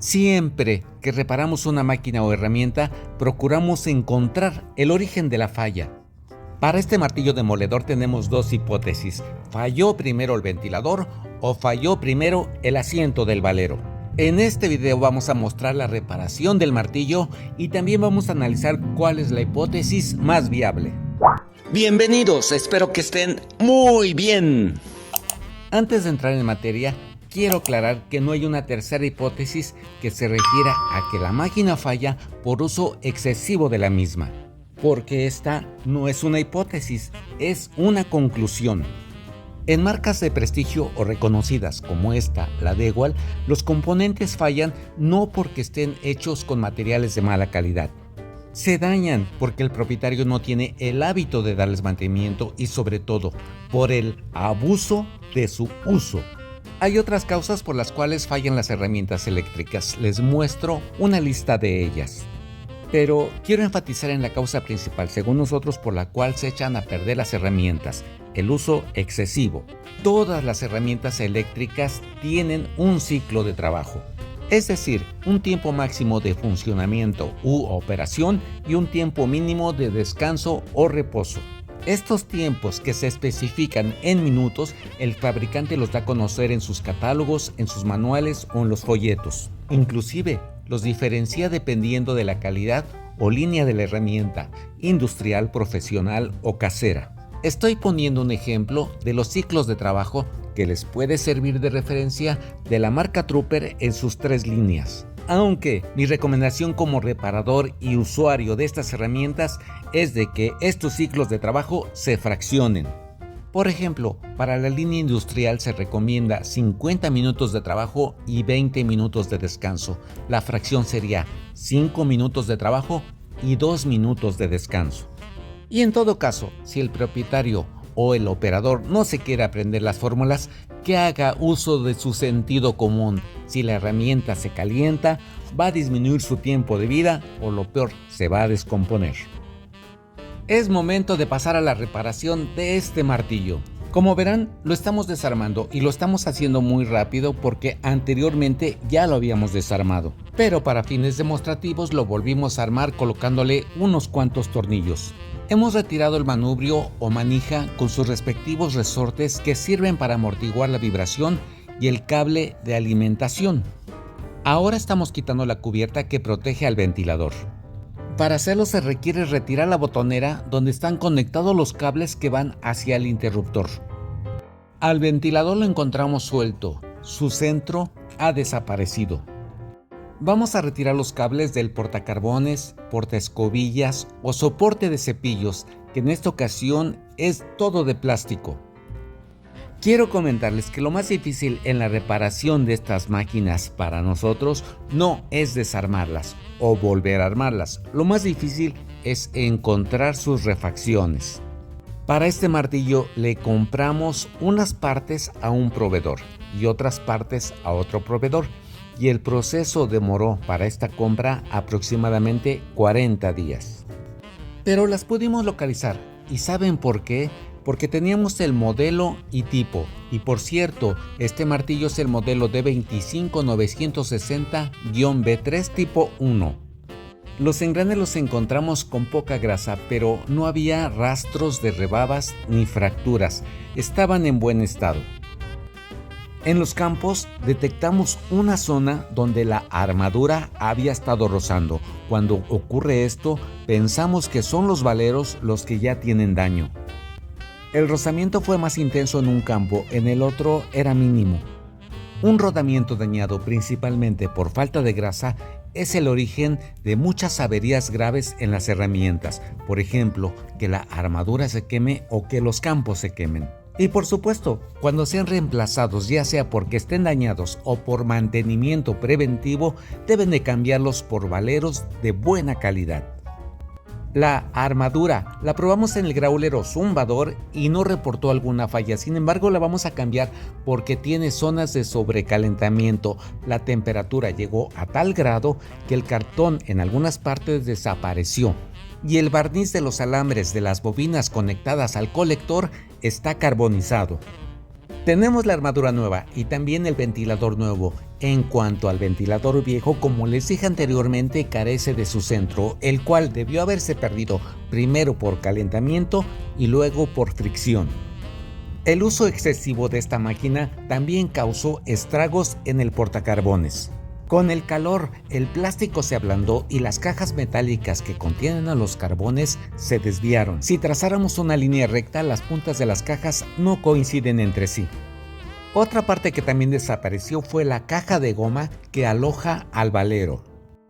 Siempre que reparamos una máquina o herramienta, procuramos encontrar el origen de la falla. Para este martillo demoledor tenemos dos hipótesis: ¿falló primero el ventilador o falló primero el asiento del valero? En este video vamos a mostrar la reparación del martillo y también vamos a analizar cuál es la hipótesis más viable. Bienvenidos, espero que estén muy bien. Antes de entrar en materia, quiero aclarar que no hay una tercera hipótesis que se refiera a que la máquina falla por uso excesivo de la misma, porque esta no es una hipótesis, es una conclusión. En marcas de prestigio o reconocidas como esta, la Dewalt, los componentes fallan no porque estén hechos con materiales de mala calidad. Se dañan porque el propietario no tiene el hábito de darles mantenimiento y sobre todo por el abuso de su uso. Hay otras causas por las cuales fallan las herramientas eléctricas. Les muestro una lista de ellas. Pero quiero enfatizar en la causa principal, según nosotros, por la cual se echan a perder las herramientas: el uso excesivo. Todas las herramientas eléctricas tienen un ciclo de trabajo, es decir, un tiempo máximo de funcionamiento u operación y un tiempo mínimo de descanso o reposo. Estos tiempos, que se especifican en minutos, el fabricante los da a conocer en sus catálogos, en sus manuales o en los folletos. Inclusive los diferencia dependiendo de la calidad o línea de la herramienta, industrial, profesional o casera. Estoy poniendo un ejemplo de los ciclos de trabajo que les puede servir de referencia de la marca Trooper en sus 3 líneas. Aunque mi recomendación como reparador y usuario de estas herramientas es de que estos ciclos de trabajo se fraccionen. Por ejemplo, para la línea industrial se recomienda 50 minutos de trabajo y 20 minutos de descanso. La fracción sería 5 minutos de trabajo y 2 minutos de descanso. Y en todo caso, si el propietario o el operador no se quiere aprender las fórmulas, que haga uso de su sentido común. Si la herramienta se calienta, va a disminuir su tiempo de vida o lo peor, se va a descomponer. Es momento de pasar a la reparación de este martillo. Como verán, lo estamos desarmando y lo estamos haciendo muy rápido porque anteriormente ya lo habíamos desarmado. Pero para fines demostrativos lo volvimos a armar colocándole unos cuantos tornillos. Hemos retirado el manubrio o manija con sus respectivos resortes que sirven para amortiguar la vibración y el cable de alimentación. Ahora estamos quitando la cubierta que protege al ventilador. Para hacerlo se requiere retirar la botonera donde están conectados los cables que van hacia el interruptor. Al ventilador lo encontramos suelto, su centro ha desaparecido. Vamos a retirar los cables del portacarbones, portaescobillas o soporte de cepillos, que en esta ocasión es todo de plástico. Quiero comentarles que lo más difícil en la reparación de estas máquinas para nosotros no es desarmarlas o volver a armarlas. Lo más difícil es encontrar sus refacciones. Para este martillo le compramos unas partes a un proveedor y otras partes a otro proveedor. Y el proceso demoró para esta compra aproximadamente 40 días. Pero las pudimos localizar. ¿Y saben por qué? Porque teníamos el modelo y tipo. Y por cierto, este martillo es el modelo D25960-B3 tipo 1. Los engranes los encontramos con poca grasa, pero no había rastros de rebabas ni fracturas. Estaban en buen estado. En los campos detectamos una zona donde la armadura había estado rozando. Cuando ocurre esto, pensamos que son los valeros los que ya tienen daño. El rozamiento fue más intenso en un campo, en el otro era mínimo. Un rodamiento dañado principalmente por falta de grasa es el origen de muchas averías graves en las herramientas. Por ejemplo, que la armadura se queme o que los campos se quemen. Y por supuesto, cuando sean reemplazados, ya sea porque estén dañados o por mantenimiento preventivo, deben de cambiarlos por valeros de buena calidad. La armadura la probamos en el graulero zumbador y no reportó alguna falla. Sin embargo, la vamos a cambiar porque tiene zonas de sobrecalentamiento. La temperatura llegó a tal grado que el cartón en algunas partes desapareció. Y el barniz de los alambres de las bobinas conectadas al colector está carbonizado. Tenemos la armadura nueva y también el ventilador nuevo. En cuanto al ventilador viejo, como les dije anteriormente, carece de su centro, el cual debió haberse perdido primero por calentamiento y luego por fricción. El uso excesivo de esta máquina también causó estragos en el portacarbones. Con el calor, el plástico se ablandó y las cajas metálicas que contienen a los carbones se desviaron. Si trazáramos una línea recta, las puntas de las cajas no coinciden entre sí. Otra parte que también desapareció fue la caja de goma que aloja al valero.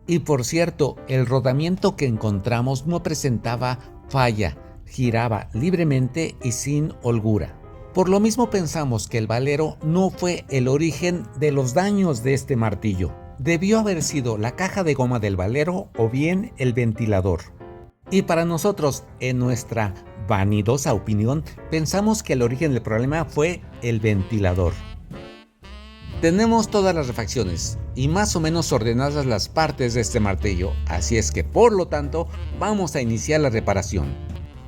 Y por cierto, el rodamiento que encontramos no presentaba falla, giraba libremente y sin holgura. Por lo mismo pensamos que el valero no fue el origen de los daños de este martillo. Debió haber sido la caja de goma del valero o bien el ventilador. Y para nosotros, en nuestra vanidosa opinión, pensamos que el origen del problema fue el ventilador. Tenemos todas las refacciones y más o menos ordenadas las partes de este martillo, así es que por lo tanto vamos a iniciar la reparación.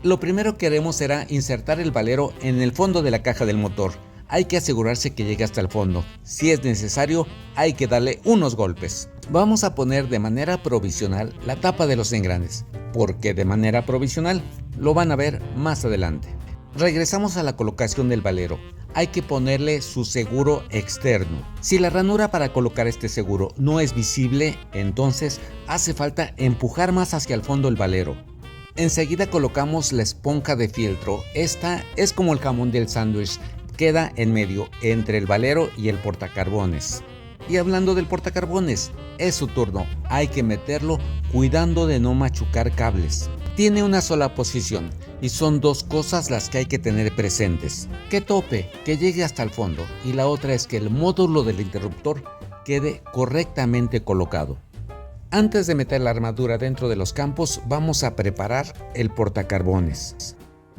Lo primero que haremos será insertar el valero en el fondo de la caja del motor. Hay que asegurarse que llegue hasta el fondo. Si es necesario, hay que darle unos golpes. Vamos a poner de manera provisional la tapa de los engranes. ¿Por qué de manera provisional? Lo van a ver más adelante. Regresamos a la colocación del valero. Hay que ponerle su seguro externo. Si la ranura para colocar este seguro no es visible, entonces hace falta empujar más hacia el fondo el valero. Enseguida colocamos la esponja de fieltro. Esta es como el jamón del sándwich. Queda en medio entre el valero y el portacarbones. Y hablando del portacarbones, es su turno. Hay que meterlo cuidando de no machucar cables. Tiene una sola posición y son dos cosas las que hay que tener presentes. Que tope, que llegue hasta el fondo, y la otra es que el módulo del interruptor quede correctamente colocado. Antes de meter la armadura dentro de los campos, vamos a preparar el portacarbones.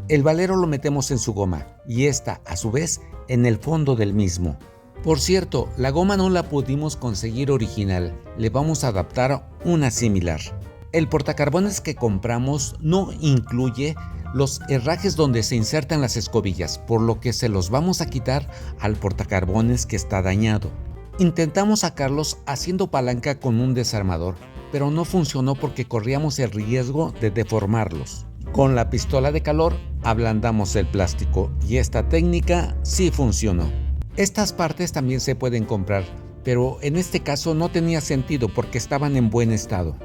El valero lo metemos en su goma y esta, a su vez, en el fondo del mismo. Por cierto, la goma no la pudimos conseguir original, le vamos a adaptar una similar. El portacarbones que compramos no incluye los herrajes donde se insertan las escobillas, por lo que se los vamos a quitar al portacarbones que está dañado. Intentamos sacarlos haciendo palanca con un desarmador, pero no funcionó porque corríamos el riesgo de deformarlos. Con la pistola de calor ablandamos el plástico y esta técnica sí funcionó. Estas partes también se pueden comprar, pero en este caso no tenía sentido porque estaban en buen estado.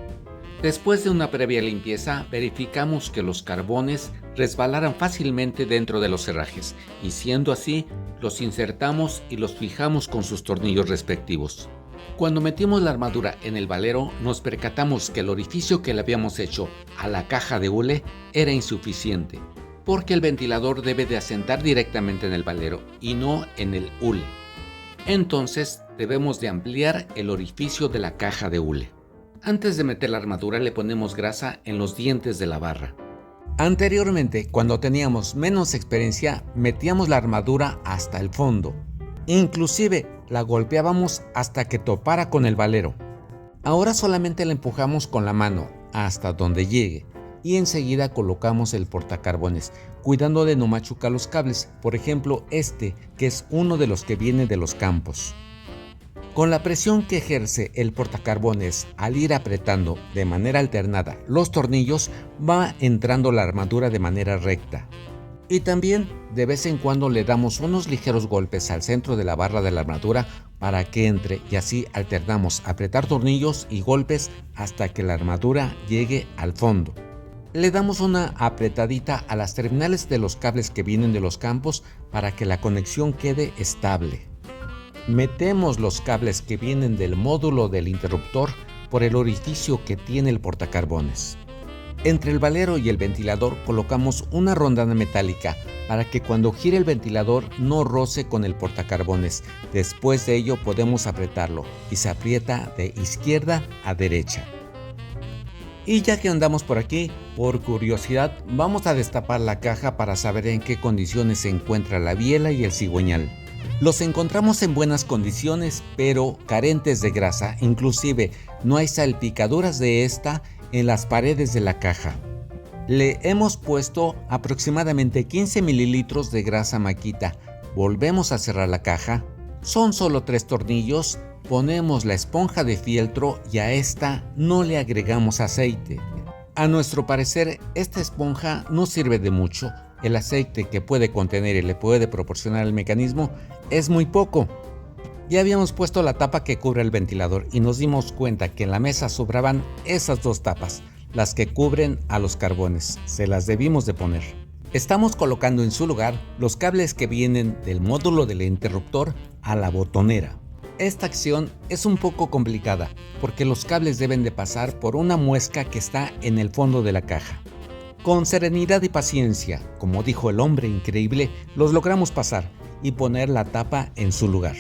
Después de una previa limpieza, verificamos que los carbones resbalaran fácilmente dentro de los herrajes y siendo así, los insertamos y los fijamos con sus tornillos respectivos. Cuando metimos la armadura en el valero, nos percatamos que el orificio que le habíamos hecho a la caja de hule era insuficiente, porque el ventilador debe de asentar directamente en el valero y no en el hule. Entonces debemos de ampliar el orificio de la caja de hule. Antes de meter la armadura le ponemos grasa en los dientes de la barra. Anteriormente, cuando teníamos menos experiencia, metíamos la armadura hasta el fondo. Inclusive la golpeábamos hasta que topara con el valero. Ahora solamente la empujamos con la mano hasta donde llegue y enseguida colocamos el portacarbones, cuidando de no machucar los cables, por ejemplo este, que es uno de los que viene de los campos. Con la presión que ejerce el portacarbones al ir apretando de manera alternada los tornillos, va entrando la armadura de manera recta. Y también de vez en cuando le damos unos ligeros golpes al centro de la barra de la armadura para que entre y así alternamos apretar tornillos y golpes hasta que la armadura llegue al fondo. Le damos una apretadita a las terminales de los cables que vienen de los campos para que la conexión quede estable. Metemos los cables que vienen del módulo del interruptor por el orificio que tiene el portacarbones. Entre el valero y el ventilador colocamos una rondana metálica para que cuando gire el ventilador no roce con el portacarbones. Después de ello podemos apretarlo y se aprieta de izquierda a derecha. Y ya que andamos por aquí, por curiosidad, vamos a destapar la caja para saber en qué condiciones se encuentra la biela y el cigüeñal. Los encontramos en buenas condiciones, pero carentes de grasa, inclusive no hay salpicaduras de esta en las paredes de la caja. Le hemos puesto aproximadamente 15 mililitros de grasa maquita, Volvemos a cerrar la caja. Son solo 3 tornillos. Ponemos la esponja de fieltro y a esta no le agregamos aceite. A nuestro parecer, esta esponja no sirve de mucho. El aceite que puede contener y le puede proporcionar el mecanismo es muy poco. Ya habíamos puesto la tapa que cubre el ventilador y nos dimos cuenta que en la mesa sobraban esas 2 tapas, las que cubren a los carbones. Se las debimos de poner. Estamos colocando en su lugar los cables que vienen del módulo del interruptor a la botonera. Esta acción es un poco complicada porque los cables deben de pasar por una muesca que está en el fondo de la caja. Con serenidad y paciencia, como dijo el hombre increíble, los logramos pasar y poner la tapa en su lugar.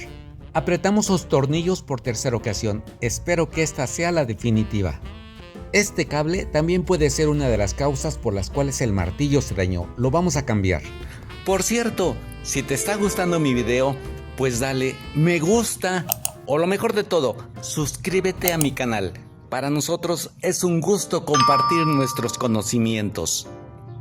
Apretamos los tornillos por tercera ocasión, espero que esta sea la definitiva. Este cable también puede ser una de las causas por las cuales el martillo se dañó, lo vamos a cambiar. Por cierto, si te está gustando mi video, pues dale me gusta o lo mejor de todo, suscríbete a mi canal. Para nosotros es un gusto compartir nuestros conocimientos.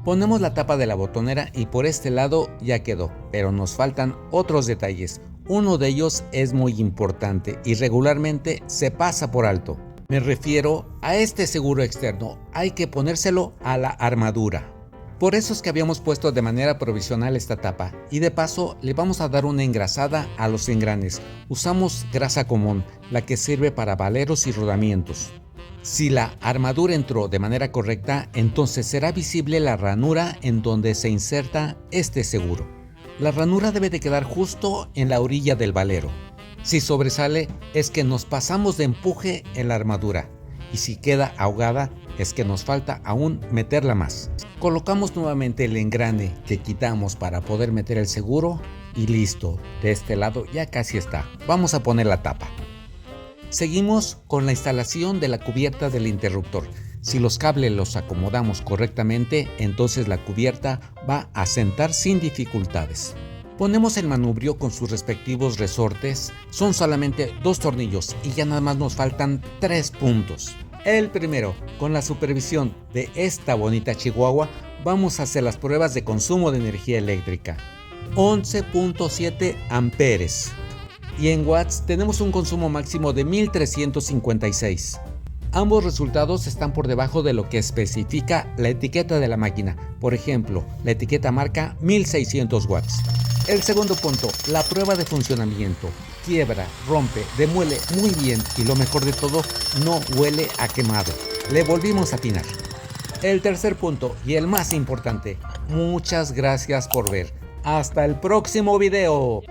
Ponemos la tapa de la botonera y por este lado ya quedó, pero nos faltan otros detalles. Uno de ellos es muy importante y regularmente se pasa por alto. Me refiero a este seguro externo, hay que ponérselo a la armadura. Por eso es que habíamos puesto de manera provisional esta tapa y de paso le vamos a dar una engrasada a los engranes. Usamos grasa común, la que sirve para valeros y rodamientos. Si la armadura entró de manera correcta, entonces será visible la ranura en donde se inserta este seguro. La ranura debe de quedar justo en la orilla del valero. Si sobresale es que nos pasamos de empuje en la armadura y si queda ahogada es que nos falta aún meterla más. Colocamos nuevamente el engrane que quitamos para poder meter el seguro y listo, de este lado ya casi está. Vamos a poner la tapa. Seguimos con la instalación de la cubierta del interruptor. Si los cables los acomodamos correctamente, entonces la cubierta va a sentar sin dificultades. Ponemos el manubrio con sus respectivos resortes. Son solamente 2 tornillos y ya nada más nos faltan 3 puntos. El primero, con la supervisión de esta bonita chihuahua, vamos a hacer las pruebas de consumo de energía eléctrica. 11.7 amperes. Y en watts tenemos un consumo máximo de 1356. Ambos resultados están por debajo de lo que especifica la etiqueta de la máquina. Por ejemplo, la etiqueta marca 1600 watts. El segundo punto, la prueba de funcionamiento. Quiebra, rompe, demuele muy bien y lo mejor de todo, no huele a quemado. Le volvimos a atinar. El tercer punto y el más importante, muchas gracias por ver. Hasta el próximo video.